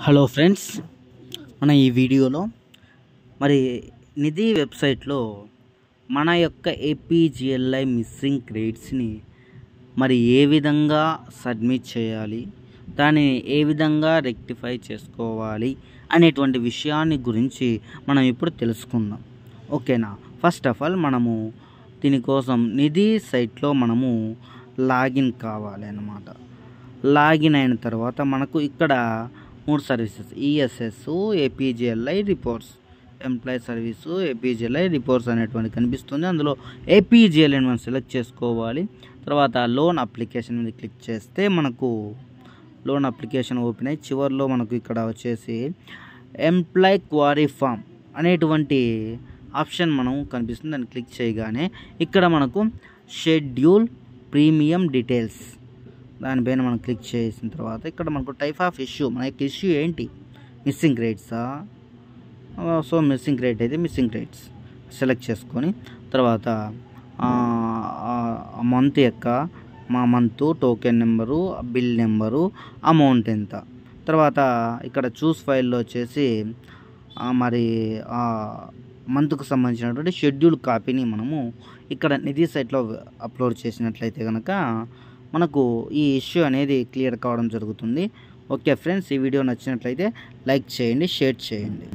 Hello friends, మన ఈ వీడియోలో మరి నిధి వెబ్సైట్లో మన యొక్క ఏపీజీఎల్ఐ మిస్సింగ్ క్రెడిట్స్ని మరి ఏ విధంగా సబ్మిట్ చేయాలి, దానిని ఏ విధంగా రెక్టిఫై చేసుకోవాలి అనేటువంటి విషయాన్ని గురించి మనం ఇప్పుడు తెలుసుకుందాం. ఓకేనా? ఫస్ట్ ఆఫ్ ఆల్ మనము దీనికోసం నిధి సైట్లో మనము లాగిన్ కావాలి అన్నమాట. లాగిన్ అయిన తర్వాత మనకు ఇక్కడ 3 services ESS, APGLI reports, employee service, APGLI reports అనేటువంటి కనిపిస్తుంది. అందులో ఏపీజీఎల్ఐని మనం సెలెక్ట్ చేసుకోవాలి. తర్వాత లోన్ అప్లికేషన్ మీద క్లిక్ చేస్తే మనకు లోన్ అప్లికేషన్ ఓపెన్ అయ్యి చివరిలో మనకు ఇక్కడ వచ్చేసి ఎంప్లాయీ క్వారీ ఫామ్ అనేటువంటి ఆప్షన్ మనం కనిపిస్తుంది. దాన్ని క్లిక్ చేయగానే ఇక్కడ మనకు షెడ్యూల్ ప్రీమియం డీటెయిల్స్ దానిపైన మనం క్లిక్ చేసిన తర్వాత ఇక్కడ మనకు టైప్ ఆఫ్ ఇష్యూ, మన యొక్క ఇష్యూ ఏంటి, మిస్సింగ్ క్రెడిట్సా? సో మిస్సింగ్ క్రెడిట్ అయితే మిస్సింగ్ క్రెడిట్స్ సెలెక్ట్ చేసుకొని తర్వాత మంత్ యొక్క మా month token number, bill number, amount ఎంత, తర్వాత ఇక్కడ చూస్ ఫైల్లో వచ్చేసి మరి మంత్కు సంబంధించినటువంటి షెడ్యూల్ కాపీని మనము ఇక్కడ నిధి సైట్లో అప్లోడ్ చేసినట్లయితే కనుక మనకు ఈ ఇష్యూ అనేది క్లియర్ కావడం జరుగుతుంది. ఓకే ఫ్రెండ్స్, ఈ వీడియో నచ్చినట్లయితే లైక్ చేయండి, షేర్ చేయండి.